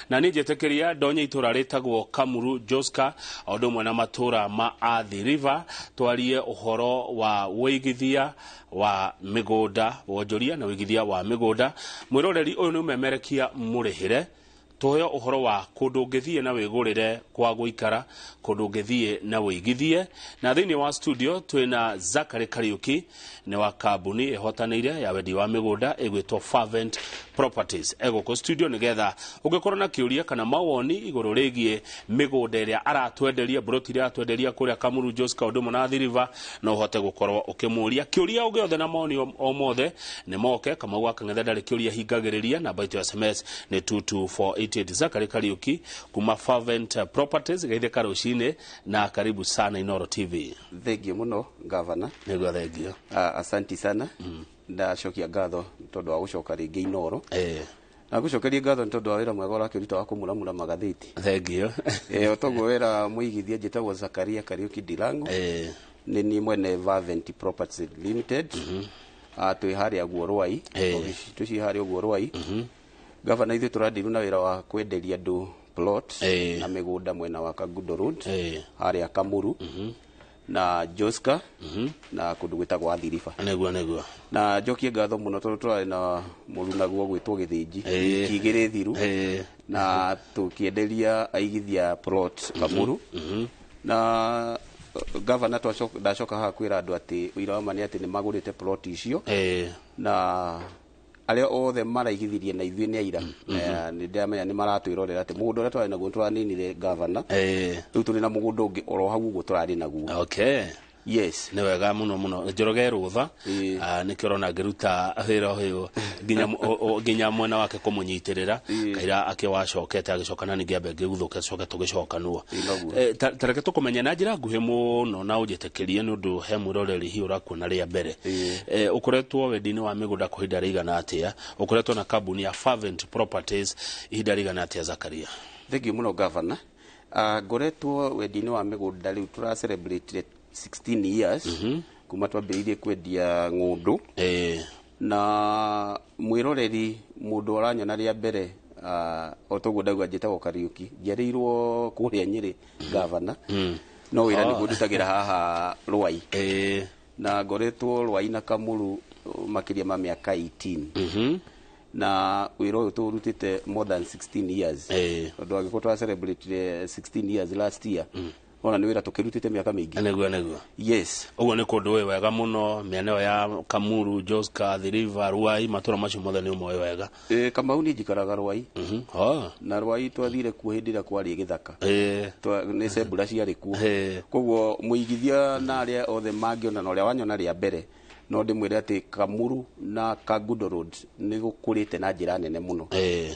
na nĩ njĩtĩkĩria ndonye itura rĩtagwo Kamuru Joska ũndũ ũmwe na matura ma Athi River twarie ũhoro wa ũigithia wa mĩgũnda Wonjoria na ũigithia wa mĩgũnda. Mwĩroreri ũyũ nĩ ũmemerekia mũrĩhĩre tuoyo ũhoro wa kũndũ ũngĩthiĩ na wĩgũrĩre kwa gũikara, kũndũ ũngĩthiĩ na wĩigithie. Na thĩinĩ wa studio twĩna Zakari Kariuki nĩ wa kambuni ĩhotanĩire ya wendi wa mĩgũnda ĩgwĩtwo Fervent Properties. Egũkũ studio nĩgetha ũngĩkorwo na kĩũria kana mawoni igũrũ rĩgiĩ mĩgũnda ĩrĩa aratwenderia, broti ĩrĩa aratwenderia kũrĩa Kamuru Joska ũndũ ũmwe na Athi River, no ũhote gũkorwo ũkĩmũria kĩũria ũgĩothe na mawoni o mothe nĩ moke. Kama Kang'ethe ndarĩ kĩũria hingagĩrĩria, namba itu ya SMS nĩ 22488. Zakari Kariuki kuma Fervent Properties, geithĩka rũcinĩ na karibu sana Inooro TV. Thengio muno gavana. Nĩguo thengio. Asanti sana. Ndacokia ngatho tondũ wa gũcoka rĩngĩ Inooro. Na gũcokeria ngatho tondũ wa wĩra mwega ũrakĩruta wa kũmuramura magathĩti. Thengio. Ũtoguo wĩra mũigithia njĩtagwo Zakaria Kariuki Ndirango. Nĩ niĩ mwene Fervent Properties Limited. Twĩ harĩa Guorwai. Tũci harĩa Guorwai. Gavana ithuĩ tũrandiru na wĩra wa kwenderia andũ plot na mĩgũnda mwena wa Kagudo Road harĩa Kamuru na Joska na kũndũ gwĩtagwo Athi River. Nĩguo. Na njokie ngatho mũno tondũ tũrarĩ na mũrunaguo gwĩtwo Gĩthĩnji igĩrĩ thiru na tũkĩenderia aigithia plot Kamuru. Na gavana ndacoka haha kwĩra andũ atĩ ũira wa ma nĩ atĩ nĩ magũrĩte plot icio na arĩa othe maraigithirie na ithuĩ nĩ aira. Nĩ ndamenya nĩ maratwĩrorera atĩ mũgũnda ũrĩa twarĩ naguo tũraninire gavana, rĩu tũrĩ na mũgũnda ũngĩ oro hau ũguo tũrarĩ naguo. Okay. Yes. Nĩ wega mũno Njoroge rũtha nĩkĩo ũrona ngĩruta wĩra ũyũ nginya mwena wake kũmũnyitĩrĩra kaira akĩwacokete agĩcoka na ningĩ ambe ngĩguthũke coke tũgĩcokanua. Tareke tũkũmenya na njĩra nguhĩ mũno na ũnjĩtĩkĩrie nĩ ũndũ he mwĩroreri hiũ ũrakuona rĩa mbere. Ũkoretwo wendi-inĩ wa mĩgũnda kwa ihinda rĩigana atĩa? Ũkoretwo na kambuni ya Fervent Properties ihinda rĩigana atĩa Zakaria? Thengio mũno gavana. Ngoretwo wendi-inĩ wa mĩgũnda rĩu tũra celebrate 16 years kuma twambĩrĩirie kwendia ng'ũndũ. Na mwĩroreri mũndũ aranyona rĩa mbere o toguo ndauga njĩtagwo Kariuki, njiarĩirwo kũrĩa Nyĩrĩ gavana, no wĩra nĩguo ndutagĩra haha Rwai. Na ngoretwo Rwai na Kamuru makĩria ma mĩaka 18 na wĩra ũyũ tũrutĩte more than 16 years. Tondũ angĩkorwo twa celebrate 16 years last year, ona nĩ wĩra tũkĩrutĩte mĩaka mĩingĩ. Nĩguo. Yes. Ũguo nĩ kũndũ wĩ wega mũno mĩena ĩyo ya Kamuru, Joska, Athi River, Rwai, matũra macio mothe nĩ ũmoĩ wega. Kamau niĩ njikaraga Rwai. Na Rwai twathire kuo hĩndĩ ĩrĩa kwarĩ gĩthaka. Nĩ cembura ciarĩ kuo. Koguo mũigithia na arĩa othe mangĩona na ũrĩa wanyona rĩa mbere no ndĩmwĩre atĩ Kamuru na Kagudo Road nĩ gũkũrĩte na njĩra nene mũno.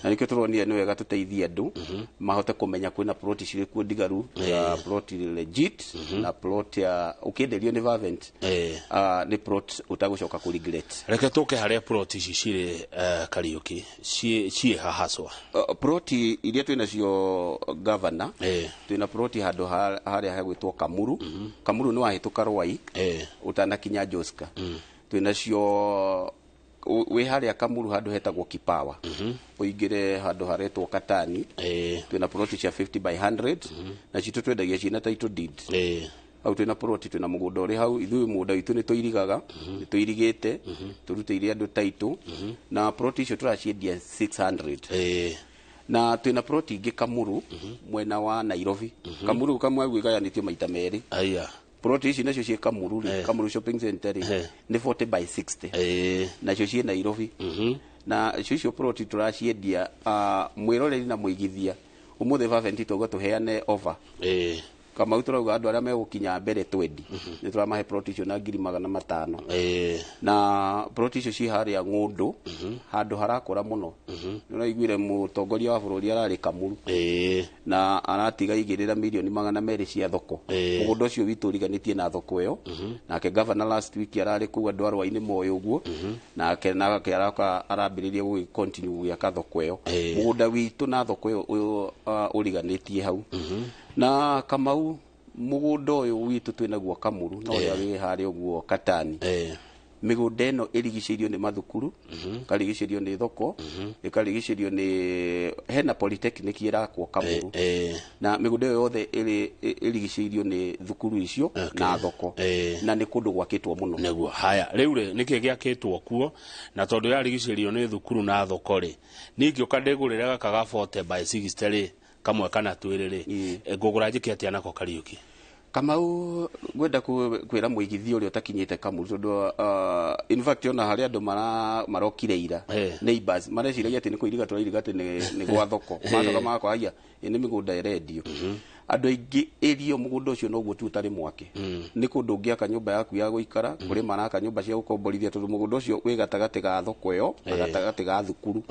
Na nĩkĩo tũronire nĩ wega tũteithie andũ mahote kũmenya kwĩna plot cirĩ kuo ndigaru, ya plot legit na plot ya ũkĩenderio nĩ Fervent nĩ plot ũtagũcoka kũ regret. Reke tũke harĩa plot ici cirĩ Kariuki ciĩ hahaswa. Plot iria twĩnacio gavana, twĩna plot handũ harĩa hagwĩtwo Kamuru. Kamuru nĩ wahĩtũka Rwai ũtanakinya Joska. Twĩnacio wĩ harĩa Kamuru handũ hetagwo Kipawa, ũingĩre handũ haretwo Katani. Twĩna plot cia 50 by 100 na citũ twendagia ciĩna title deed. Hau twĩna plot, twĩna mũgũnda ũrĩ hau, ithuĩ mũgũnda witũ nĩ tũirigaga, nĩ tũirigĩte, tũrutĩire andũ title na plot icio tũraciendia 600. Na twĩna plot ingĩ Kamuru mwena wa Nairobi. Kamuru kamwe gwĩgayanĩtio maita merĩ. Plot ici nacio ciĩ Kamuru, Kamuru Shopping Center nĩ 40 by 60. Nacio ciĩ Nairobi. Na icio plot tũraciendia mwĩroreri na mũigithia. Ũmũthĩ Fervent tũgũtũheane tũheane offer. Kamau tũrauga andũ arĩa megũkinya mbere 20 nĩ tũramahe plot icio na 500,000. Na plot icio ciĩ harĩa ng'ũndũ handũ harakũra mũno. Nĩũraiguire mũtongoria wa bũrũri ararĩ Kamuru na aratiga igĩrĩra milioni 200 cia thoko. Mũgũnda ũcio witũ ũriganĩtie na thoko ĩyo. Nake governor last week ararĩ kũu andũ a Rwai-inĩ moĩ ũguo, nake arambĩrĩria gũgĩ continue gwĩaka thoko ĩyo. Mũgũnda witũ na thoko ĩyo ũriganĩtie hau. Na Kamau mũgũnda ũyũ witũ twĩnaguo Kamuru no ũrĩa wĩ harĩa ũguo Katani mĩgũnda ĩno ĩrigicĩirio nĩ mathukuru, karigicĩirio nĩ thoko, ĩkarigicĩirio nĩ hena polytechnic ĩrakwo Kamuru, na mĩgũnda ĩyo yothe ĩrigicĩirio nĩ thukuru icio na thoko, na nĩ kũndũ gwakĩtwo mũno. Nĩguo haya rĩu rĩ nĩkĩ gĩakĩtwo kuo, na tondũ yarigicĩirio nĩ thukuru na thoko rĩ, ningĩ ũkandĩgũrĩra gaka ga 40 by 60 rĩ, kamwe kana twĩrĩ rĩ, ngũgũra njĩke atĩa nako Kariuki? Kamau gwenda kwĩra mũigithia ũrĩa ũtakinyĩte Kamuru, tondũ in fact ona harĩa andũ marokire ira neighbors mareciragia atĩ nĩ kũiriga tũrairiga atĩ nĩ gwa thoko, macoka magakwaragia nĩ mĩgũnda ĩrendio. Andũ aingĩ ĩrio mũgũnda ũcio noguo tu ũtarĩ mwake, nĩ kũndũ ũngĩaka nyũmba yaku ya gũikara, kũrĩ maraka nyũmba cia gũkomborithia, tondũ mũgũnda ũcio wĩ gatagatĩ ga thoko ĩyo na gatagatĩ ga thukuru,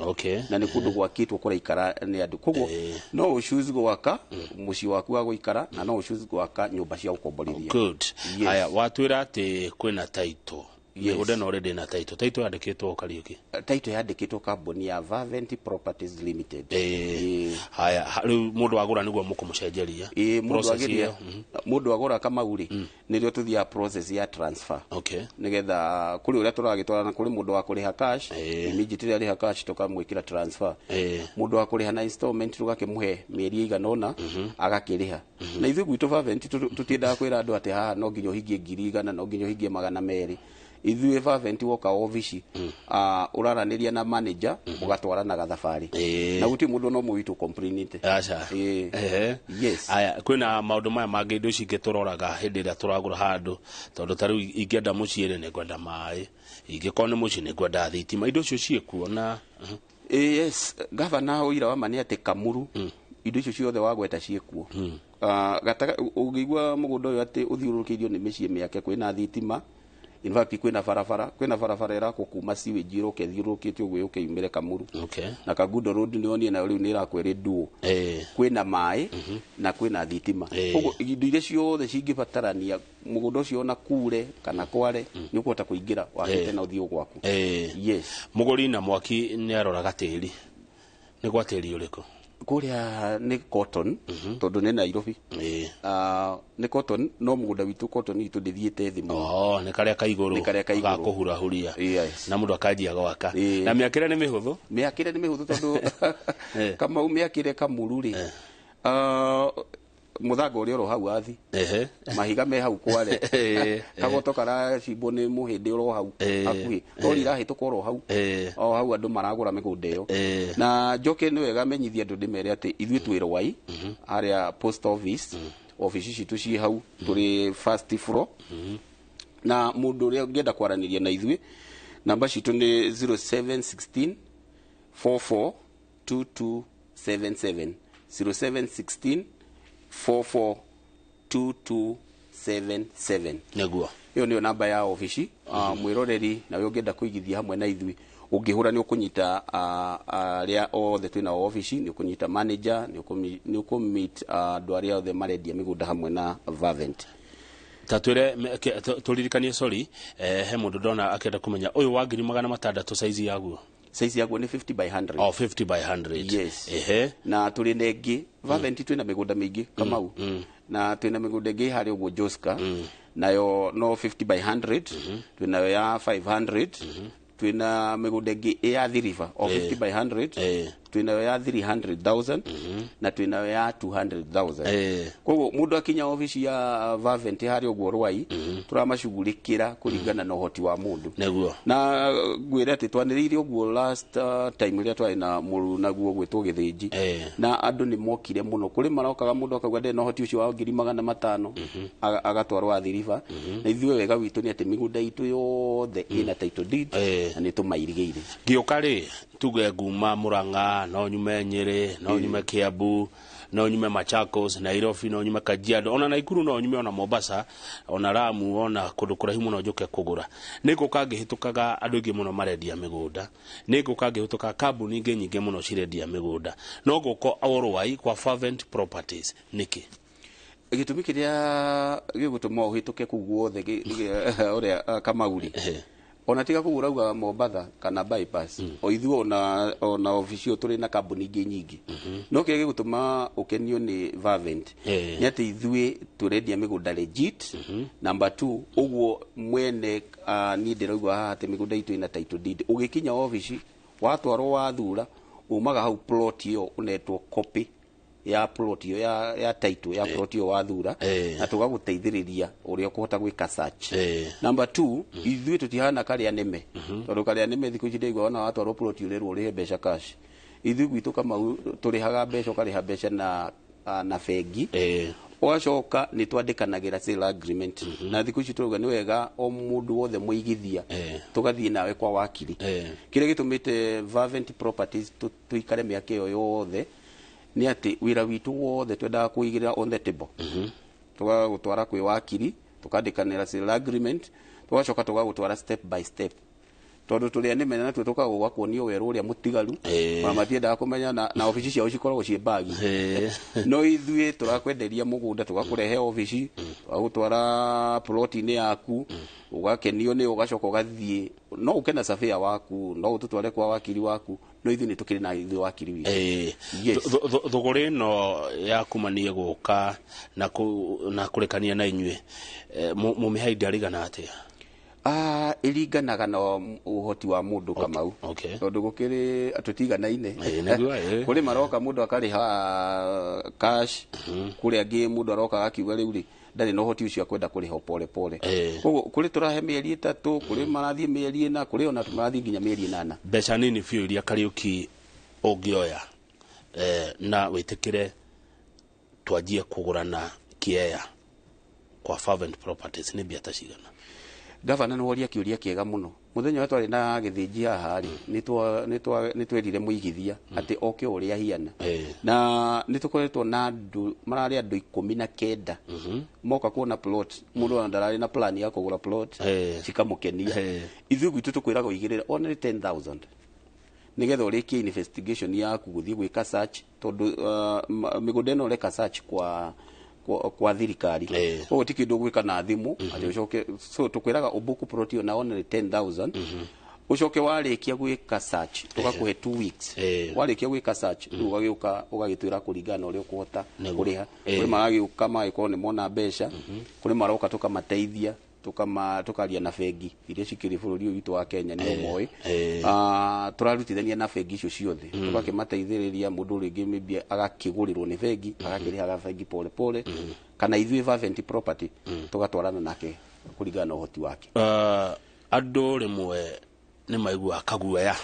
na nĩ kũndũ gwakĩtwo kũraikara nĩ andũ. Koguo no ũchoose gwaka mũciĩ waku wa gũikara, na no ũchoose gwaka nyũmba cia gũkomborithia. Good. Haya watwĩra atĩ kwĩna title. Mĩgũnda ĩno already na title yandĩkĩtwo Kariuki? Title yandĩkĩtwo kambuni ya Vavent Properties Limited. Haya rĩu mũndũ wagũra nĩguo mũkũmũcenjeria? Mũndũ wagũra Kamau rĩ, nĩrĩo tũthiaga process ya transfer, nĩgetha kũrĩ ũrĩa tũragĩtwarana, kũrĩ mũndũ wa kũrĩha cash, immediately arĩha cash tũkamwĩkĩra transfer, mũndũ wa kũrĩha na installment tũgakĩmũhe mĩeri ĩigana ũna agakĩrĩha. Na ithuĩ gwitũ Vavent tũtiendaga kwĩra andũ atĩ haha no nginya ũhingie 100,000, no nginya ũhingie 200. Ithuĩ Vavent woka ofici ũraranĩria na manager, mũgatwarana gathabarĩ, na gũtirĩ mũndũ no mũwitũ complainite. Yes. Aya kwĩna maũndũ maya mangĩ indo ici ingĩ tũroraga hĩndĩ ĩrĩa tũragũra handũ, tondũ ta rĩu ingĩenda mũciĩ nĩ ngwenda maĩ, ingĩkorwo nĩ mũciĩ nĩ ngwenda thitima, indo icio ciĩkuo na yes. Gavana ũira wa ma nĩ atĩ Kamuru indo icio ciothe wagweta ciĩkuo. Ũngĩigua mũgũnda ũyũ atĩ ũthiũrũrũkĩirio nĩ mĩciĩ mĩake, kwĩna thitima, in fact kwĩna barabara ĩrakwo kuma sewage ĩroka ĩthiũrũrũkĩte ũguo yũke yumĩre Kamuru, na Kagundo Road nĩ onire na rĩu nĩ ĩrakwo ĩrĩ duo, kwĩna maĩ na kwĩna thitima. Koguo indo iria ciothe cingĩbatarania mũgũnda ũcio ona kure kana kware nĩ ũkũhota kũingĩra wakĩte na ũthiũ gwaku. Yes. Mũgũri na mwaki nĩ aroraga tĩri, nĩ gwa tĩri ũrĩkũ? Kũrĩa nĩ cotton, tondũ nĩ Nairobi. Nĩ cotton, no mũgũnda witũ cotton itũ ndĩthiĩte thĩ mũno. Nĩ karĩa kaigũrũ ga kũhurahuria, na mũndũ akanjia gwaka. Na mĩakĩre nĩ mĩhũthũ? Mĩakĩre nĩ mĩhũthũ, tondũ Kamau mĩakĩre Kamuru rĩ, mũthanga ũrĩa oro hau athi, mahiga me hau kware, kagoto karacimbwo nĩ mũhĩndĩ oro hau hakuhĩ, rori irahĩtũka oro hau, o hau andũ maragũra mĩgũnda ĩyo. Na njoke nĩ wega menyithia andũ ndĩmere atĩ ithuĩ twĩ Rwai harĩa post office, ofici citũ ciĩ hau, tũrĩ first floor, na mũndũ ũrĩa ũngĩenda kwaranĩria na ithuĩ, namba citũ nĩ 0716 44 2277, 0716 442277. Nĩguo ĩyo nĩyo namba ya ofici. Mwĩroreri nawe ũngĩenda kũigithia hamwe na ithuĩ, ũngĩhũra nĩ ũkũnyita arĩa othe twĩna ofici, nĩ ũkũnyita manager, nĩ ũkũmeet andũ arĩa othe marendia mĩgũnda hamwe na Vavent. Ta twĩre tũririkanie, sorry, he mũndũ ndona akĩenda kũmenya ũyũ wa 600 size yaguo? Size yaguo nĩ 50 by 100. 50 by 100. Yes. Na tũrĩ na ĩngĩ Vavent twĩna mĩgũnda mĩingĩ Kamau, na twĩna mĩgũnda ĩngĩ harĩa ũguo Joska, nayo no 50 by 100, twĩnayo ya 500, twĩna mĩgũnda ĩngĩ ya Athi River o 50 by 100, twĩnayo ya 300,000 na twĩnayo ya 200,000. Koguo mũndũ akinya ofici ya Vavent harĩa ũguo Rwai, tũramacugurĩkĩra kũringana na ũhoti wa mũndũ. Nĩguo Na ngwĩre atĩ twanĩrĩire ũguo last time rĩrĩa twarĩ na mũru naguo gwĩtwo Gĩthĩnji, na andũ nĩ mokire mũno. Kũrĩ marokaga mũndũ akauga ndĩ na ũhoti ũcio wa 500,000 agatwarwo Athi River, na ithuĩ wega witũ nĩ atĩ mĩgũnda itũ yothe ĩna title deed, na nĩ tũmairigĩire. Gĩũka rĩ tuge nguma Murang'a, no nyume Nyeri, no nyume Kiambu, no nyume Machakos, Nairobi, no nyume Kajiado, ona Naikuru, no nyume ona Mombasa, ona Lamu, ona kũndũ kũraihu mũno njoke kũgũra. Nĩ ngũka ngĩhĩtũkaga andũ aingĩ mũno marendia mĩgũnda, nĩ ngũka ngĩhĩtũkaga kambuni ingĩ nyingĩ mũno cirendia mĩgũnda, no ngũka Rwai kwa Vavent Properties nĩkĩ? Gĩtũmi kĩrĩa gĩgũtũma ũhĩtũke kũu guothe ũrĩa Kamau rĩ, ona tiga kugura uga Mombasa kana bypass o ithuo ona office turi na kambuni ingĩ nyingĩ no kĩrĩa gĩgũtũma ũkenio nĩ Fervent nĩ atĩ ithuĩ tũrendia mĩgũnda legit. Number 2 ũguo mwene niĩ ndĩrauga haha atĩ mĩgũnda itũ ĩna title deed. Ũgĩkinya office watwarwo wathura umaga hau plot ĩyo ũnetwo copy ya plot ĩyo ya title ya plot ĩyo wathura na tũgagũteithĩrĩria ũrĩa ũkũhota gwĩka search. Number 2 ithuĩ tũtihana karĩa nĩme tondũ karĩa nĩme thikũ ici ndĩigua ona watwarwo plot ũrerwo ũrĩhe mbeca cash. Ithuĩ gwitũ Kamau tũrĩhaga mbeca ũkarĩha mbeca na bengi ũgacoka nĩ twandĩkanagĩra sale agreement na thikũ ici tũrauga nĩ wega o mũndũ wothe mũigithia tũgathiĩ nawe kwa wakiri. Kĩrĩa gĩtũmĩte Fervent Properties tũikare mĩaka ĩyo yothe nĩ atĩ wĩra witũ wothe twendaga kũigĩrĩra on the table. Tũgagũtwara kwĩ wakiri tũkandĩkanĩra sale agreement tũgacoka tũgagũtwara step by step tondũ tũrĩa nĩmenya natwe tũkaga gwakuonio werũ ũrĩa mũtigaru na matiendaga kũmenya na ofici ciao cikoragwo ciĩ bagi no ithuĩ tũrakwenderia mũgũnda tũgakũrehe ofici tũgagũtwara plot-inĩ yaku ũgakenio nĩ ũgacoka ũgathiĩ no ũkena surveyor waku no ũtũtware kwa wakiri waku no ithuĩ nĩ tũkĩrĩ na ithuĩ wakiri witũ. Thũgũrĩ no ya kumanie gũka na kũrekania na inyuĩ mũmĩhe ihinda rĩigana atĩa? Iringanaga na ũhoti wa mũndũ Kamau tondũ gũkĩrĩ tũtiganaine kũrĩ maroka mũndũ akarĩha cash kũrĩ angĩ mũndũ aroka akiuga rĩu rĩ ndarĩ na ũhoti ũcio akwenda kũrĩha pole pole. Koguo kũrĩ tũrahe mĩeri 3 kũrĩ marathiĩ mĩeri 4 kũrĩ ona marathiĩ nginya mĩeri 8. Mbeca nini biũ iria Kariuki ũngĩoya na wĩtĩkĩre twanjie kũgũrana kĩea kwa Fervent Properties nĩ mbia ta cigana? Gavana nĩ woria kĩũria kĩega mũno. Mũthenya ũrĩa twarĩ na gĩthĩnji haha rĩ nĩ twerire mũigithia atĩ oke ũrĩa hiana na nĩ tũkoretwo na andũ mararĩ andũ 19 moka kuona plot mũndũ ona ndararĩ na plan ya kũgũra plot cikamũkenia. Ithuĩ gwitũ tũkwĩraga ũigĩrĩre only 10,000 nĩgetha ũrĩkie investigation yaku gũthiĩ gwĩka search tondũ mĩgũnda ĩno ũreka search kwa thirikari koguo ti kĩndũ gwĩka na thimũ atĩ ũcoke so tũkwĩraga ũbuku plot ĩyo na only 10,000 ũcoke warĩkia gwĩka search tũgakũhe 2 weeks warĩkia gwĩka search ũgagĩũka ũgagĩtwĩra kũringana na ũrĩa ũkũhota kũrĩha. Kũrĩ maragĩũka magĩkorwo nĩ mona mbeca kũrĩ maroka tũkamateithia tukaria na bengi iria cikĩrĩ bũrũri ũyũ witũ wa Kenya nĩ ũmoĩ tũrarutithania na bengi icio ciothe tũgakĩmateithĩrĩria mũndũ rĩngĩ maybe agakĩgũrĩrwo nĩ bengi agakĩrĩhaga bengi pole pole kana ithuĩ Fervent Property tũgatwarana nake kũringana na ũhoti wake. Andũ rĩmwe nĩ maiguaga kaguoya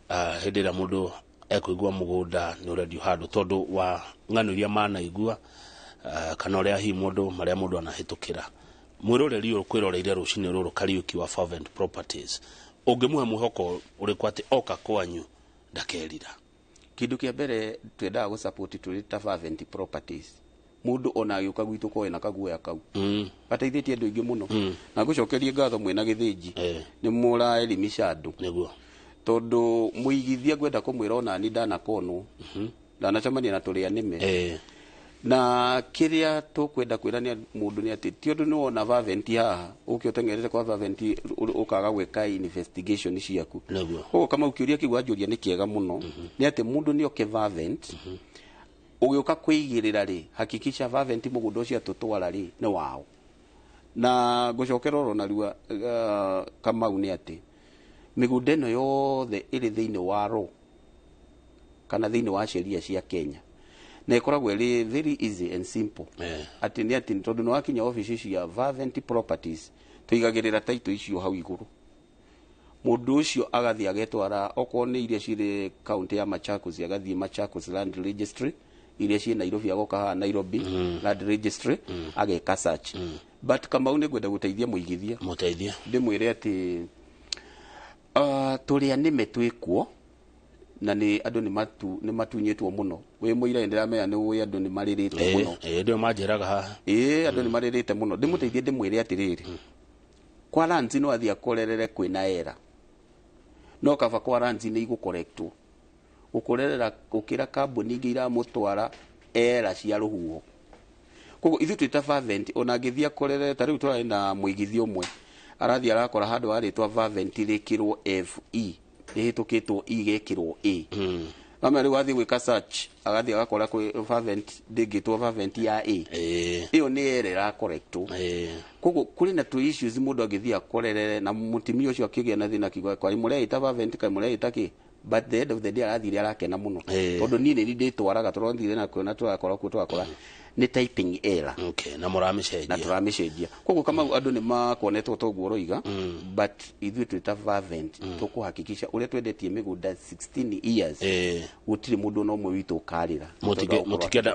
hĩndĩ ĩrĩa mũndũ ekũigua mũgũnda nĩ ũrendio handũ tondũ wa ng'ano iria manaigua kana ũrĩa hihi marĩa mũndũ anahĩtũkĩra. Mwĩroreri ũkwĩroreire rũcinĩ rũrũ Kariuki wa Fervent Properties ũngĩmũhe mwĩhoko ũrĩkũ atĩ oka kwanyu ndakerira? Kĩndũ kĩa mbere twendaga gũsupport tũrĩ ta Fervent Properties mũndũ ona agĩũka gwitũ koe na kaguoya kau gateithĩtie andũ aingĩ mũno na ngũcokerie ngatho mwĩna gĩthĩnji nĩ mũraelimisha andũ nĩguo tondũ mũigithia ngwenda kũmwĩra ona ni ndanakonwo ndanacemania na tũrĩa nĩme na kĩrĩa tũkwenda kwĩrania mũndũ nĩ atĩ ti ũndũ nĩ wona Fervent haha ũkĩ ũtengerete kwa Fervent ũkaga gwĩka investigation ciaku. Koguo Kamau kĩũria kĩu wanjũria nĩ kĩega mũno nĩ atĩ mũndũ nĩ oke Fervent ũgĩũka kwĩigĩrĩra rĩ hakikisha Fervent mũgũnda ũcio atũtwara rĩ nĩ wao. Na ngũcokera oro narua Kamau nĩ atĩ mĩgũnda ĩno yothe ĩrĩ thĩinĩ wa law kana thĩinĩ wa sheria cia Kenya na ikoragwo ĩrĩ very easy and simple atĩ nĩ atĩ tondũ nĩ wakinya office cia Fervent Properties tũigagĩrĩra title icio hau igũrũ mũndũ ũcio agathiĩ agetwara okorwo nĩ iria cirĩ county ya Machakos agathiĩ Machakos Land Registry iria ciĩ Nairobi agoka haha Nairobi Land Registry ageka search but Kamau nĩ ngwenda gũteithia mũigithia ndĩmwĩre atĩ tũrĩa nĩme twĩkuo na nĩ andũ nĩ matunyĩtwo mũno wĩ mũira ndiramenya nĩ ũĩ andũ nĩ marĩrĩte mũno ndio manjeraga haha andũ nĩ marĩrĩte mũno ndĩmũteithie ndĩmwĩre atĩrĩrĩ kwa ranzi no athia korerere kwĩna era no kaba kwa ranzi nĩ igũkorektwo ũkorerera ũkĩra kambuni ingĩ iramũtwara era cia rũhuho. Koguo ithuĩ twĩta Fervent ona ngĩthia korerere ta rĩu tũrarĩ na mũigithio ũmwe arathi arakora handu haritwa fervent rikirwo FE rihitukitwo igekirwo A mama riu athi gwika search agathi agakora kwi fervent ndingitwo fervent ya A iyo ni error correcto koguo kuri na tu issues mundu agithia akorerere na mutimio ucio akigia na thina kigo kwa imure ita fervent kai mure itaki but the end of the day arathire arakena muno tondu ni ni nditwaraga turonthire na kuona turakora ku twakora ni typing error na muramicejia koguo kama andu ni makonetwo toguo roiga but ithui twita fervent tukuhakikisha uria twendetie migunda 16 years gutiri mundu no mwe witu ukarira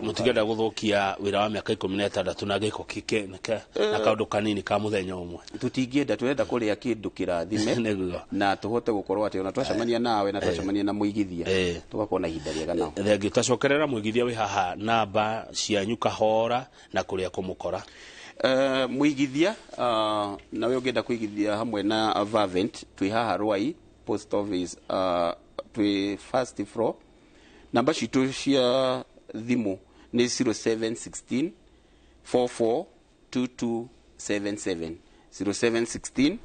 mutigenda guthukia wira wa miaka 16 na giko kike na kaundu kanini ka muthenya umwe tutingienda turenda kuria kindu kirathime na tuhote gukorwo ati ona twacemania nawe na twacemania na muigithia tugakona ihinda riega nao thengi twacokerera muigithia wi haha namba cianyu kahora na kuria kumukora muigithia na we ungenda kuigithia hamwe na fervent twi haha Rwai post office twi first floor namba citu cia thimu ni 0716 442277 0716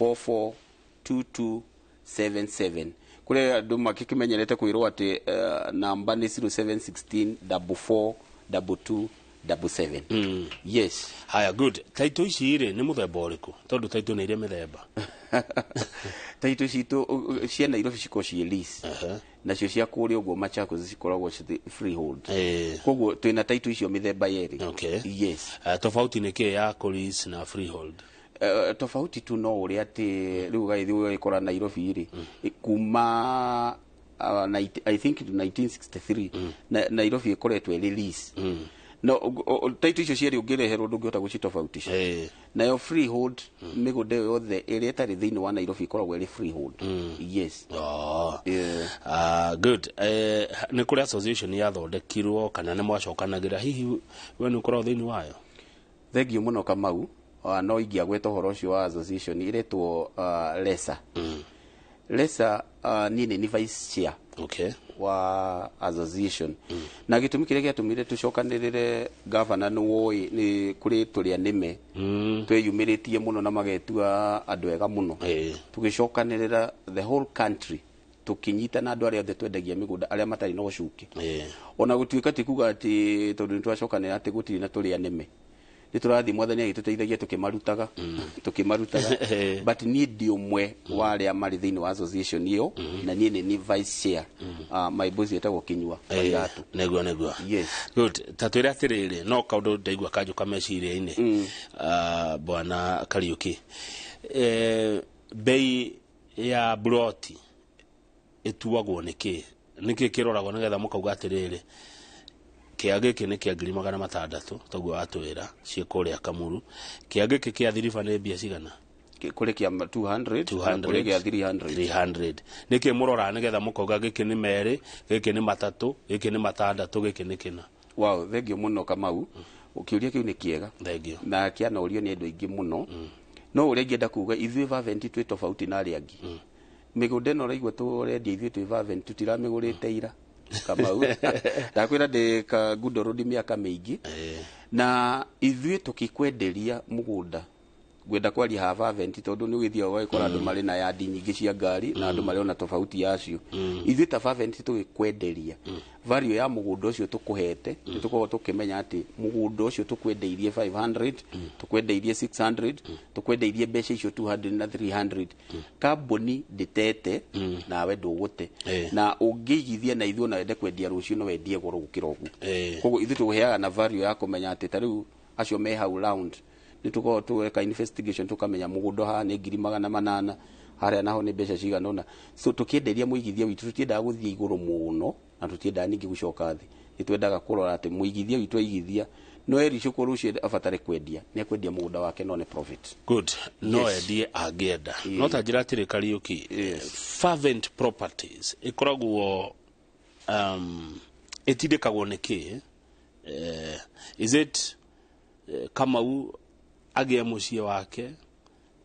442277 kule andu makikimenyerete kwirwo ati namba ni 0716 442277 yes haya good taito ici ri ni muthemba uriku tondu taito ni ire mithemba taito citu cia Nairobi ciko cie lease nacio cia kuri uguo Machakos cikoragwo freehold koguo twina taito icio mithemba yeri yes tofauti ni ke ya lease na freehold tofauti tu no uri ati riu gaithi ikora Nairobi ri kuma I think 1963 Nairobi ikoretwe release no taito icio cieri ungireherwo ndungihota gucitofautisha nayo freehold migunda yothe iria tari thiini wa Nairobi ikoragwo iri freehold yes good ni kuri association ya thondekirwo kana ni mwacokanagira hihi we ni ukorwo thiini wayo thengio muno Kamau no ingia gweta horo ucio wa association iretwo Lesa nini ni vice chair wa association na gitumi kiria giatumire tucokanirire governor ni kuri turia nime tweyumiritie muno na magetua andu ega muno tugicokanirira the whole country tukinyita na andu aria othe twendagia migunda aria matari no cuki ona gutuika tikuga ati tondu ni twacokanira ati gutiri na turia nime ni turathi mwathani agituteithagia tukimarutaga but ni ndio mwe wa aria mari thiini wa association iyo na nie ni vice chair my boss yetagwo Kinyua Wairatu negwa yes good tatwira atiriri no kaundu ndaigua kanjuka meciria-ini bwana Kariuki bei ya broti ituagwo niki kiroragwo nigetha mukauga atiriri kia giki ni kia 600 toguo atwira cie kuria Kamuru kia giki kia thiriba ni mbia cigana kuri kia 200 kuri kia 300 niki murora nigetha mukauga giki ni meri giki ni matatu giki ni matandatu giki ni kina wow thengio muno Kamau ukiuria kiu ni kiega thengio na kia na urio ni andu aingi muno no uria ngienda kuga ithui fervent twi tofauti na aria angi migunda no raigwa turendia ithui twi fervent tutiramigurite ira Kamau ndakwira de ka Gudoro di miaka mingi na ithui tukikwenderia mugunda gwenda kwaria ha fervent tondu ni withia wagikora andu mari na yadi nyingi cia ngari na andu mari ona tofauti yacio ithui ta fervent tukikwenderia value ya mugunda ucio tukuhete nituko tukimenya ati mugunda ucio tukwendeirie 500 tukwendeirie 600 tukwendeirie mbeca icio 200 na 300 kambuni nditete nawe ndugute na ungigithia na ithuo na wende kwendia rucio no wendie goro gukira ugu koguo ithu tuheaga na value ya kumenya ati tariu acio me hau round nituko tuweka investigation tukamenya mugunda ha ni 800 haria naho ni mbeca cigana ona so tukienderia muigithia witu tutiendaga guthie iguru muno na tutiendaga ningi gucoka thi nitwendaga kurora ati muigithia witu aigithia no eri cukuru cio abatare kwendia ni kwendia mugunda wake no ne profit good no endie agenda no ta njira atiri Kariuki fervent properties ikoragwo itindikagwo niki is it Kamau agia mucie wake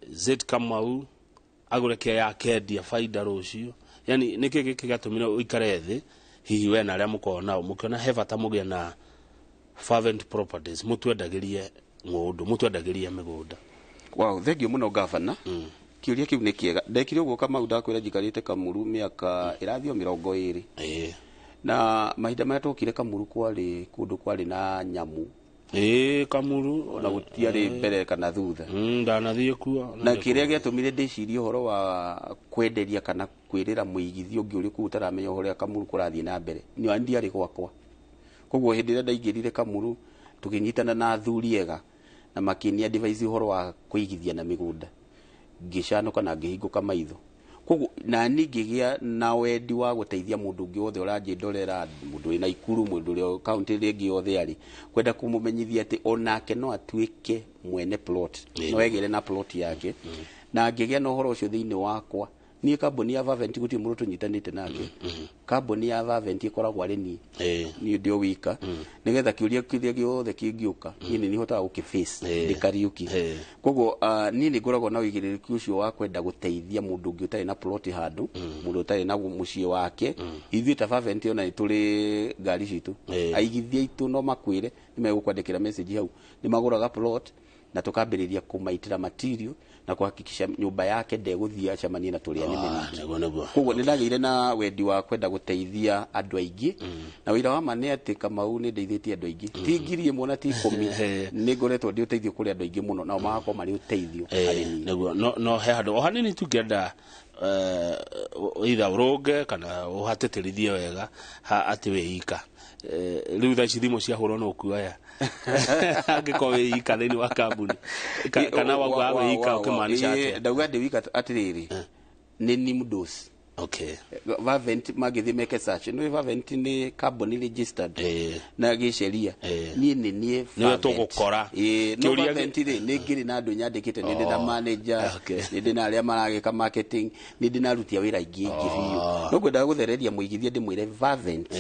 zet Kamau agureke yake ndia faida rucio yani niki gigatumira uikare thi hihi we na aria mukona mukiona hevata mugia na fervent properties mutwendagirie ngundu mutwendagirie migunda Wow, thengio muno governor. Kiuria kiu ni kiega. Ndekire uguo Kamau ndakwira njikarite Kamuru miaka irathio 20. Na mahinda maya tokire Kamuru kwari kundu kwari na nyamu. Kamuru na gutiari mbere kana thutha. Ndanathie kuo. Na kiria giatumire ndicirie horo wa kwenderia kana kwirira muigithio ungi uri ku utaramenya horo ya Kamuru kurathie na mbere. Ni andi ari gwakwa. Koguo hindi ria ndaingirire Kamuru tukinyitana na athuri ega na makini advise horo wa kuigithia na migunda. Ngicanoka na ngihinguka maitho. Koguo na ningigia na wendi wa guteithia mundu ungi wothe uranjindorera, mundu ina Ikuru, mundu uri county ringi yothe ari kwenda kumumenyithia ati onake no atuike mwene plot, no egere na plot yake. Na ngigia no horo ucio thiini wakwa ni kambuni ya Vavent guti mundu tunyitanite nake. Kambuni ya Vavent ikoragwo ari ni ndio wika nigetha kiuria kiria giothe kingiuka ni hotaga gukiface ndikariuki. Koguo ni ngoragwo na wigiririku ucio wa kwenda guteithia mundu ungi utari na plot handu, mundu utari na mucie wake. Ithuĩ ta Vavent ona ituri ngari citu aigithia itu no makwire ni megukwandikira message hau ni maguraga plot na tukambiriria kumaitira material na kuhakikisha nyumba yake ndeguthia chamanie na turia ni meni. Koguo ni ndagire na wendi wa kwenda guteithia andu aingi na wira wa mane ati Kamau ni ndeithitie andu aingi ti ngiri imwe na ti 10 ni ngoretwo ndi uteithio kuri andu aingi muno na magako mari uteithio arimi no he handu o hanini tungenda either uroge kana uhateterithie wega ati weika riu tha cithimo cia huro no kuaya angiko weika thini wa kambuni kana wagwa weika ukimaanisha ati ndauga ndi wika atiriri ni nimdos. Okay. Vavent magithi meke search no Vavent ni company registered na gisheria ni tugukora no Vavent ni ngiri na andu nyandikite ni ndi na manager ni ndi na aria maragika marketing ni ndi na rutia wira ingi biu no kwenda guthereria muigithia ndi mwire Vavent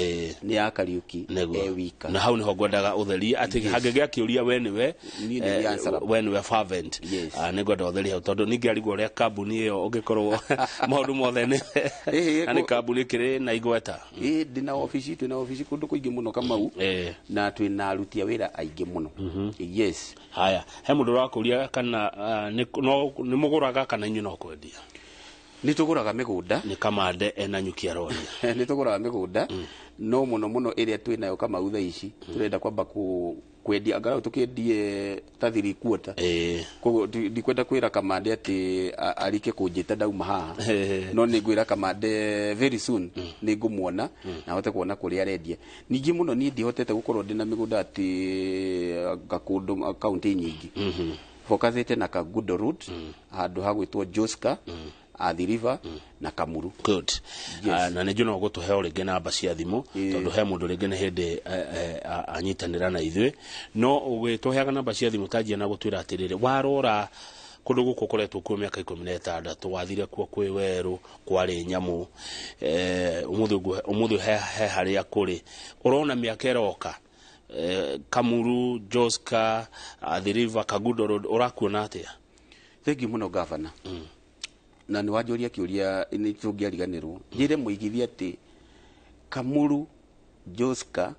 ni ya Kariuki wika na hau ni ho ngwendaga utheria ati hangegia kiuria we niwe Vavent ni ngwenda utheria tondu ningi arigwo uria kambuni iyo ungikorwo maundu mothe ni ani kambuni kire na igweta ndina office tu na office kundu kuingi muno Kamau na twina arutia wira aingi muno. Yes. Haya he mundu rakuria kana ni muguraga kana inyu no kwendia? Ni tuguraga migunda ni Kamande ena nyukia rori ni tuguraga migunda no muno iria twinayo Kamau tha ici turenda kwamba kwendia angalau tukendie ta 3 quarter koguo ndikwenda kwira Kamande ati arike kunjita ndauma haha no ni ngwira Kamande very soon ni ngumuona na hote kuona kuria arendia. Ningi muno ni ndihotete gukorwo ndina migunda ati gakundu county nyingi focusite na Kagudo Road handu hagwitwo Joska Athi River na Kamuru. Good. Na ne juno gutuhe oringe namba cia thimu tondu he mundu ringe ne hindi anyitanira na ithuĩ no ugituheaga namba cia thimu tajia na gutwira atiriri warora kundu guku koretwo kwa miaka 16 wathire kuo kwi weru kwari nyamu umuthi he haria kuri urona miaka eroka Kamuru, Joska, Athi River, Kagudo Road urakuona atia? Thank you muno governor. Na ni wajoria kiuria ni tungiariganirwo njire muigithia ati Kamuru, Joska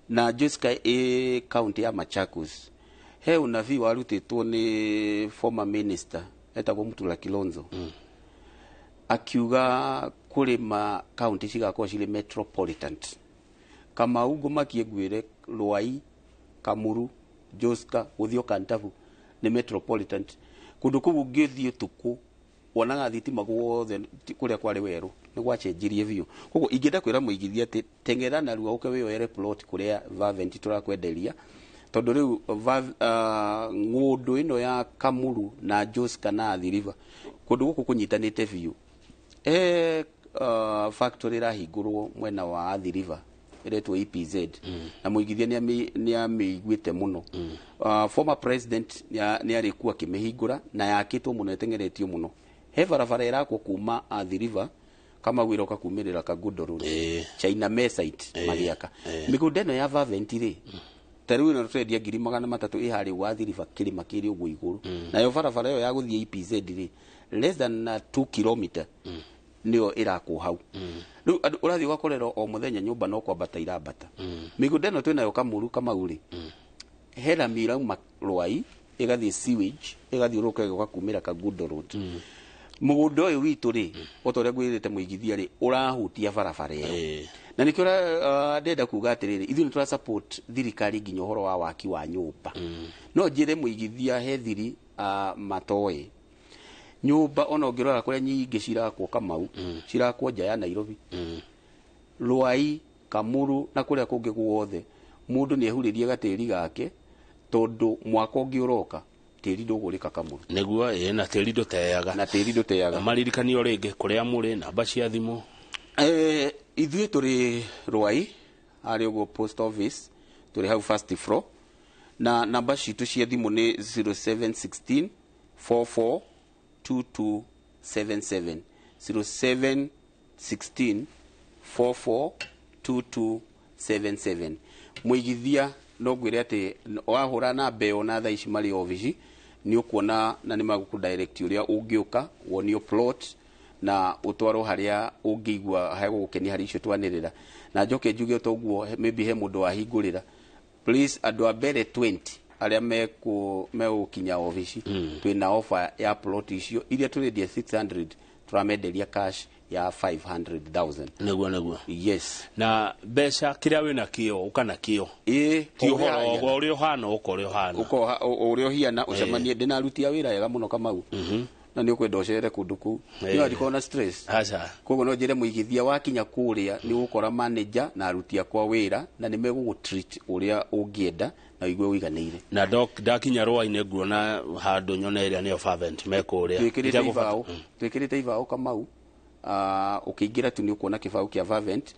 na Joska county ya Machakos he unavi warutitwo ni former minister etagwo Mutula Kilonzo akiuga kurima county cigakorwo ciri metropolitan. Kamau ngumakie gwire Rwai, Kamuru, Joska uthio Kantavu ni metropolitan kundu kubu ngithie tuku wonaga thitima guothe kuria kwari weru ni gwachenjirie biu. Koguo ingenda kwira muigithia ati tengera na ruo uke wiyore plot kuria Vavent turakwenderia tondu riu ngundu ino ya Kamuru na Joska na Athi River kundu guku kunyitanite biu factory rahingurwo mwena wa Athi River iretwo EPZ na muigithia ni amigwite muno. Former president ni arikuwa kimehingura na yakitwo muno etengeretio muno he barabara irakwo kuma Athi River kama wiroka kumirira Kagudo Road China Mesite magiaka migunda ino ya Vavent ri tariu ino twendia 300 ihari wa Athi River kirima kiri ugu iguru na yo barabara yo ya guthie EPZ ri less than 2 km niyo irakwo hau riu urathi ugakorero o muthenya nyumba no kwambata irambata migunda ino twinayo Kamuru Kamau ri hera mira Rwai igathie sewage igathiuruka igoka kumira Kagundo Road mugunda uyu witu ri otoria gwirite muigithia ri urahutia barabara iyo na nikio ndenda kuga atiriri ithu nitura support thirikari nginya uhoro wa waki wa nyumba no njire muigithia he thiri matoe nyumba ona ungirora kuria nyingi cirakwo Kamau cirakwo nja ya Nairobi Ruai Kamuru na kuria kungi guothe mundu ni ehuririe gatiri gake tondu mwaka ungi uroka tiri ndugurika Kamuru neguo na tiri nduteaga maririkanio ringi kuria muri namba cia thimu ithuĩ tũrĩ Ruai harĩ ũguo post office tũrĩ hau first floor na namba citũ cia thimũ nĩ 0716 44 2277 0716 44 2277 muigithia no ngwĩre atĩ wahũra na mbeo na thaa ici marĩ ofici nĩ ũkuona na nĩ magũkũdirect ũrĩa ũngĩũka wonio plot na utwaro haria ungigwa hegukenia hari icio twanirira na njoke njuge toguo maybe he mundu wahingurira please andu a mbere 20 aria megukinya office twina offer ya plot icio iria turendia 600 turamenderia cash ya 500,000 neguo yes na besha kiria wina kio ukana kio ti uhoro uri uhana ukore hiana ucemanie ndina rutia wira wega muno Kamau na ni ukwenda ucere kundu ku ni andiko na stress koguo no njire muigithia wakinya kuria ni gukora manager na aruti akwa wira na ni megugu treat uria ungienda na igwe wiganire na dakinya Ruai-ini nguona handu nyona iria ni fervent mekuria twikirite ivao Kamau ukiingira tu ni ukuona kibao kia fervent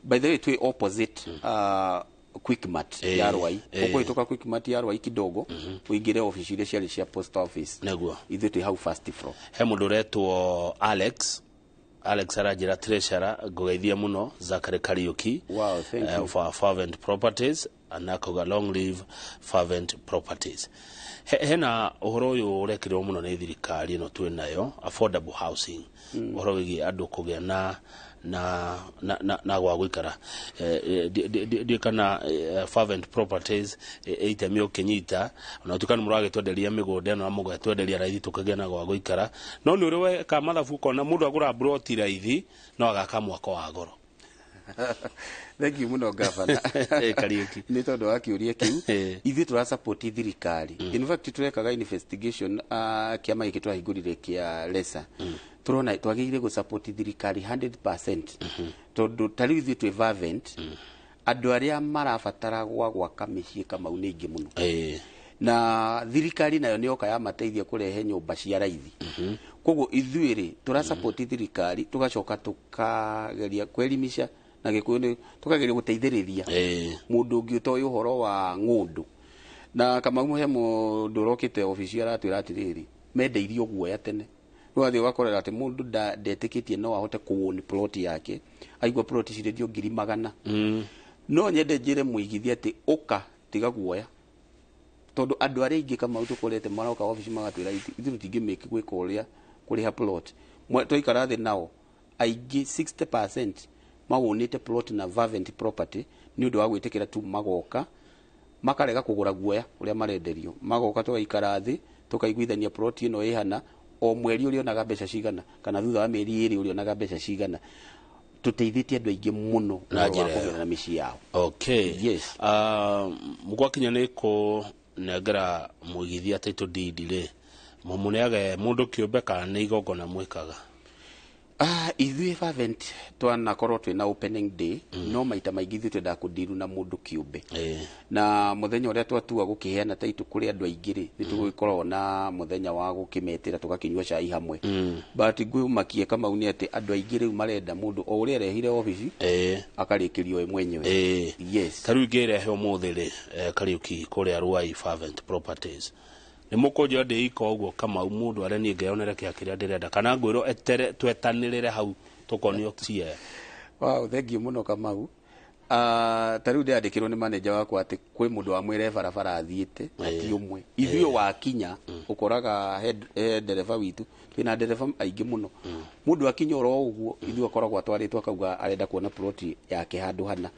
by the way twi opposite Quickmart ya Ruai ukoitoka Quickmart ya Ruai kidogo uingire office ile ciali cia post office neguo ithuĩ hau first floor he mundu retwo Alex arajira treasurer ngugeithia muno Zakari Kariuki wow thank you for fervent properties anakoga long live fervent properties hena uhoro uyu urekirwo muno ni thirikari no twinayo affordable housing uhoro wigi andu kugia na gwa gwikara kana fervent properties itemi ukinyita na tukana murage twenderia migunda na mugo twenderia raithi tukagia na gwa gwikara no ni uriwe ka mathabu kona mundu agura broti raithi no agaka mwako wa goro thank you muno governor Kariuki ni tondu wa kiuria kiu ithuĩ tura support thirikari in fact turekaga investigation kiama giki twahingurire kia lesa turona twagĩrĩire gu support thirikari 100% tondu tari ithuĩ twĩ fervent andu aria marabatara gwaka mĩciĩ Kamau nĩ ingĩ muno na thirikari nayo nĩyoka ya mateithia kurehe nyumba cia raithi koguo ithuĩ tura support thirikari tugacoka tukageria kwelimisha na gikuyu tukageria guteithĩrĩria mundu ungi utoĩ uhoro wa ng'undu na Kamau he mundu rokite office aratwĩra atirĩrĩ mendeirio guoya tene rwathi ugakorera ati mundu ndetikitie no ahote kuwoni plot yake aigwa plot cirendio 100,000 no nyende njire muigithia ati uka tiga guoya tondu andu aria ingi Kamau tukorete maroka office magatwĩra ithu tingimake gwika uria kuriha plot twaikara thi nao aingĩ 60% mawonete plot na fervent property ni undu wa gwitikira tu magoka makarega kugura guoya uria marenderio magoka tugaikara thi tukaiguithania plot ino ihana o mweri uri onaga mbeca cigana kana thutha wa mieri iri uri onaga mbeca cigana tuteithitie andu aingi muno na njira na mĩciĩ yao okay yes mugwakinya ni ko negera muigithia title deed ri mumuneage mundu kiumbe kana ni igongona mwikaga ithuĩ fervent twanakorwo twĩna opening day no maita maingĩ ithuĩ twendaga kũdiru na mũndũ kĩũmbe na mũthenya ũrĩa twatua gũkĩheana taitũ kũrĩ andũ aingĩ nĩ tũgũgĩkorwo na mũthenya wa gũkĩmetĩra tũgakĩnyua cai hamwe but ngũmakie Kamau nĩ atĩ andũ aingĩ rĩu marenda mũndũ o ũrĩa arehire ofici akarĩkĩrio we mwenyewe yes tarĩu ngĩrehe ũmũthĩ rĩ Kariuki kũrĩa Ruai fervent properties ni mukonjo ndi iko uguo Kamau mundu aria ni ngeyonere kia kiria ndirenda kana ngwiro etere twetanirire hau tukonio tie wow thank you muno Kamau tariu ndiandikirwo ni manager wakwa ati kwi mundu wa mwire barabara athiite ati umwe ithuĩ wakinya ukoraga head dereva witu twina dereva aingi muno mundu akinya oro uguo ithuĩ akoragwo atwaritwo akauga arenda kuona plot yake handu hana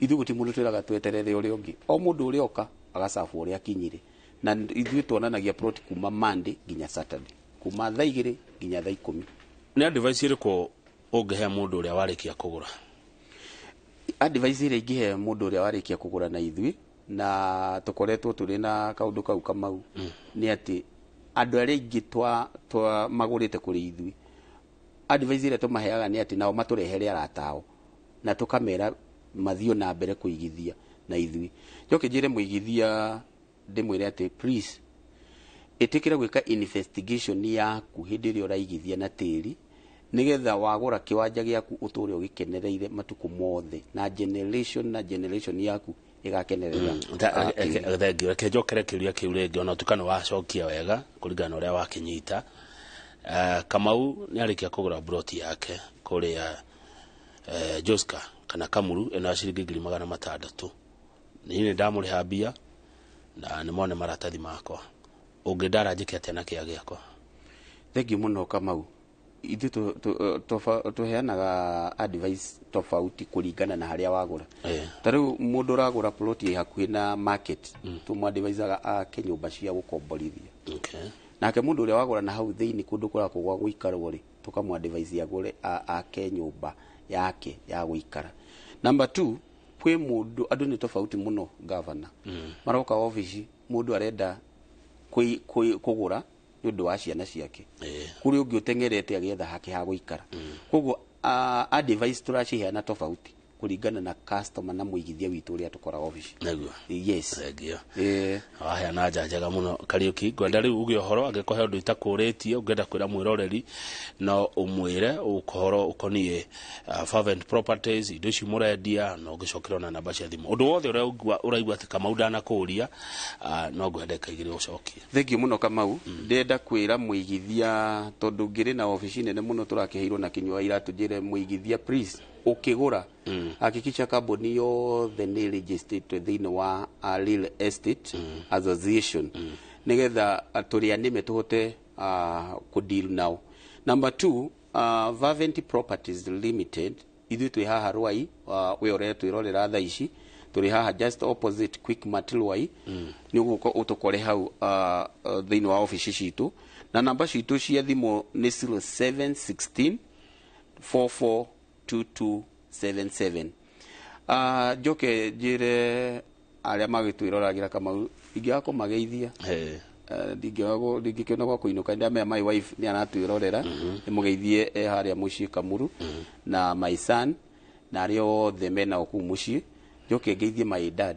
ithuĩ guti mundu twiraga tweterere uri ungi o mundu uri oka agacabu uri akinyire na ithuĩ tuonanagia plot kuma Monday nginya Saturday, kuma thaa 2 nginya thaa 10. Nĩ advice ĩrĩkũ ũngĩhe mũndũ ũrĩa warĩkia kũgũra? Advice ĩrĩa ingĩhe mũndũ ũrĩa warĩkia kũgũra na ithuĩ na tũkoretwo tũrĩ na kaũndũ kau Kamau nĩ atĩ andũ arĩa aingĩ magũrĩte kũrĩ ithuĩ, advice ĩrĩa tũmaheaga nĩ atĩ nao matũrehere arata ao na tũkamera mathiĩ na mbere kũigithia na ithuĩ. Njoke njĩre mũigithia ndĩmwĩre atĩ please ĩtĩkĩra gwĩka investigation yaku hĩndĩ ĩrĩa ũraigithia na tĩri, nĩgetha wagũra kĩwanja gĩaku ũtũũre ũgĩkenereire matukũ mothe na generation yaku igakenerera. Thengiũ, reke njokere kĩũria kĩu rĩngĩ ona ũtukano wacokia wega kũringana na ũrĩa wakĩnyita. Kamau nĩ arĩkia kũgũra broti yake kũrĩa Joska kana Kamuru ena ciringi 600. Niĩ ndamũrĩha mbia na nĩ mone maratathi makwa. Ũngĩndara njĩke atĩa na kĩa gĩakwa? Thengiũ mũno Kamau. Ithuĩ tũheanaga advice tofauti kũringana na harĩa wagũra. Ta rĩu mũndũ ũragũra plot ĩ hakuhĩ na market tũmwadvisaga ake nyũmba cia gũkomborithia. Nake mũndũ ũrĩa wagũra na hau thĩinĩ kũndũ kũrako gwa gũikarwo rĩ, tũkamwadvise agũre ake nyũmba yake ya gũikara. Number 2, kwĩ mũndũ andũ nĩ tofauti mũno governor. Maroka office mũndũ arenda kũgũra nĩ ũndũ wa ciana ciake. Kũrĩ ũngĩ ũtengerete agĩetha hake ha gũikara. Koguo advice tũraciheana tofauti kũringana na customer na mũigithia witũ ũrĩa tũkoragwo office. Naguo. Yes. Thengiũ. Waheana nja njega mũno Kariuki. Ngwenda rĩu uge ũhoro angĩkũhe ũndũ itakũrĩtie ũngĩenda kwĩra mwĩroreri no ũmwĩre ũhoro ũkoniĩ fervent properties, indo ici mũrendia na ũngĩcokera na namba cia thimũ. Ũndũ wothe ũraigua atĩ Kamau ndanakũũria no ngwenda kaigĩrĩ ũcokie. Thengiũ mũno Kamau. Ndenda kwĩra mũigithia tondũ ngĩrĩ na office nene mũno tũrakĩheirwo na kinyua iratũ njĩre mũigithia please ukigura hakikisha kambuni yothe nĩ registered thĩinĩ wa real estate association nĩgetha tũrĩanĩme tũhote kũdeal nao. Number 2, Fervent Properties Limited ithuĩ twĩ haha Rwai, we ũrĩa twĩrorera thaa ici tũrĩ haha just opposite Quickmart Rwai. Nĩ ũgũka ũtũkore hau thĩinĩ wa office citũ na namba citũ cia thimũ nĩ 0716 442277. Njoke njĩre arĩa magĩtwĩroragĩra Kamau ingĩaga kũmageithia ndingĩkĩona gwa kũinũka ndamenya my wife nĩ anatwĩrorera mũgeithie harĩa mũciĩ Kamuru na my son na arĩa othe mena kũu mũciĩ. Njoke ngeithie my dad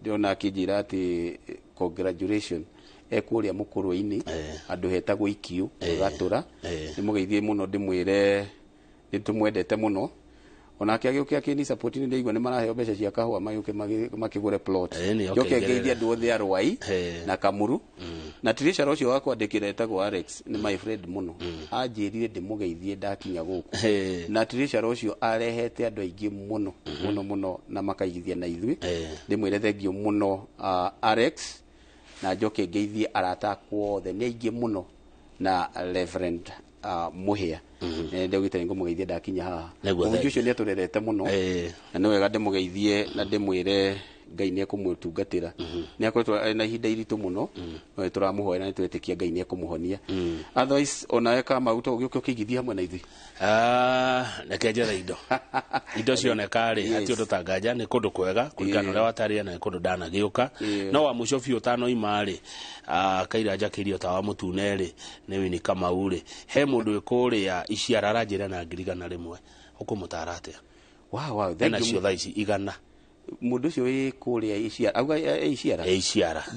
ndĩona akĩnjĩra atĩ congratulations ekũrĩa mũkũrũ-inĩ andũ hetagwo Ikiũ Gatũra. Nĩ mũgeithie mũno ndĩmwĩre nĩ tũmwendete mũno onake agĩũke akĩni support nĩ ndaigua nĩ maraheo mbeca cia kahũa magĩũke makĩgũre plot. Njoke ngeithie andũ othe a Rwai na Kamuru na tirisha ũcio wakwandĩkĩra etagwo Alex nĩ my friend mũno anjĩrire ndĩmũgeithie ndakinya gũkũ na tirisha ũcio arehete andũ aingĩ mũno mũno na makaigithia na ithuĩ. Ndĩmwĩre thengiũ mũno Alex na njoke ngeithie arata akwa othe nĩ aingĩ mũno na Reverend Muhia ndagĩte ngũmũgeithia ndakinya haha. Mũndũ ũcio nĩ atũrerete mũno na nĩ wega ndĩmũgeithie na ndĩmwĩre Ngai nĩ ekũmũtungatĩra. Nĩ akoretwo na ihinda iritũ mũno tũramũhoera nĩ twetĩkia Ngai nĩ ekũmũhonia. Otherwise onawe Kamau to ũgĩũke ũkĩigithia hamwe na ithuĩ. Reke njethe indo cioneka rĩ ati ũndũ ta nganja nĩ kũndũ kwega kũringana ũrĩa watarĩria na kũndũ ndanagĩũka no wa mũico biũ ũtanoima rĩ kaira njakĩrio ta wa mũtune rĩ nĩ Winnie Kamau rĩ he mũndũ wĩkũrĩa iciara aranjĩra na ngirigana rĩmwe ũkũmũtara atĩa? Wow, tena cio thaa ici 100 mũndũ ũcio wĩ kũrĩa iciara auga iciara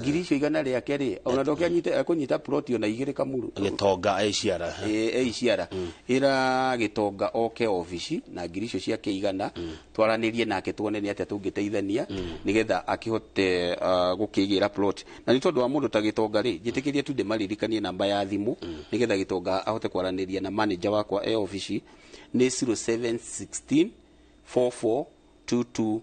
ngiri icio 100 rĩake rĩ ona ndoke akũnyita plot ona 2 Kamuru gĩtonga iciara ĩra gĩtonga oke office na ngiri icio ciake 100 twaranĩrie nake tuone nĩ atĩa tũngĩteithania nĩgetha akĩhote gũkĩgĩra plot. Na nĩ tondũ wa mũndũ ta gĩtonga rĩ njĩtĩkĩrie tu ndĩmaririkanie namba ya thimũ nĩgetha gĩtonga ahote kwaranĩria na manager wakwa office nĩ 0716 442277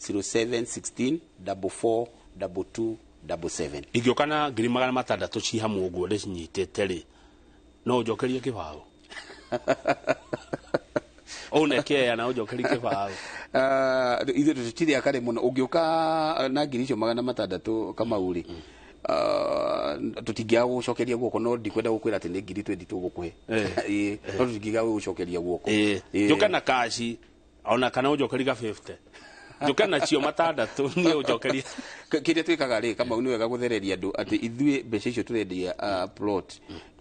0716 442277. Ingĩoka na 600 ci hamwe ũguo ndĩcinyitĩte rĩ no njokerie kĩbaũ onekea na njokerie kĩbaũ ithuĩ tũtirĩa kare mũno ũngĩũka na ngiri icio 600 Kamau-rĩ tũtingĩaga gũcokeria guoko no ndikwenda gũkwĩra atĩ nĩ ngiri 20 tũgũkũhe no tũtingĩaga gũcokeria guoko njũka na kaci ona kana ũnjokeria 50 njũka nacio 6 niĩ ũnjokeria kĩrĩa twĩkaga-rĩ Kamau nĩ wega gũthereria andũ atĩ ithuĩ mbeca icio tũrendia plot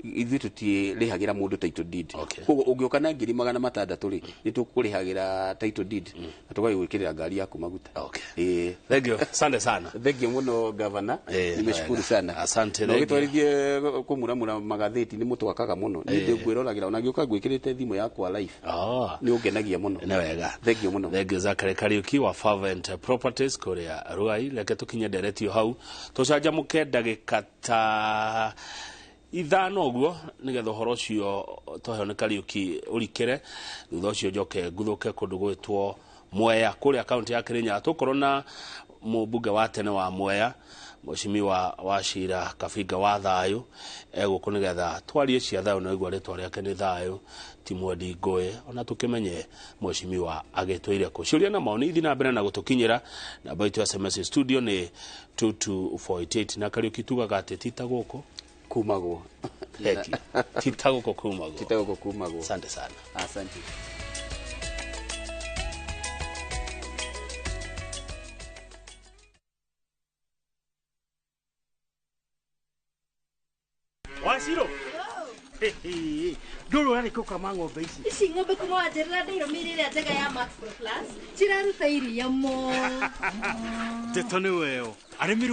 ithuĩ tũtirĩhagĩra mũndũ title deed koguo ũngĩũka na ngiri 600-rĩ nĩ tũkũrĩhagĩra title deed na tũgagĩgwĩkĩrĩra ngari yaku maguta. Thank you, asante sana. Thank you mũno gavana, nimeshukuru sana. Asante. Na ũgĩtwarithie kũmuramura magathĩti nĩ mũtwakaga mũno nĩ ndĩngwĩroragĩra ona ngĩũka ngwĩkĩrĩte thimũ yakwa live nĩ ũngenagia mũno. Nĩ wega. Thank you mũno. Thank you Zachary Kariuki wa Fervent Properties kũrĩa Ruai. Reke tũkinye nderetio hau tũcanjamũke ndagĩka ta ithano ũguo nĩgetha ũhoro ũcio tũheo nĩ Kariuki ũrikĩre thutha ũcio njoke nguthũke kũndũ gwĩtwo Mwea kũrĩa kaunti ya Kirinyaga tũkorwo na mũmbunge wa tene wa Mwea Mheshimiwa Wachira Kabinga wa thayũ egũkũ nĩgetha twarie cia thayũ na igwa rĩtwa rĩake nĩ thayũ ti Mwendi Ngũĩ ona tũkĩmenye Mheshimiwa agĩtwĩire kũ ciũria na maoni ithi na mbere na gũtũkinyĩra namba itũ ya SMS studio nĩ 22488 na Kariuki tugaga atĩ tita gũkũ kumagwo tita gũkũ kumagwo. Asante sana. Asante. Wachiro. Ndũrũ yani kũkama ng'ombe ici. Ici ng'ombe kuma wanjĩrĩra ndĩiro mĩrĩre njega ya Max Plus. Ciraruta iria mo. Ndeto nĩ weo. Arĩmi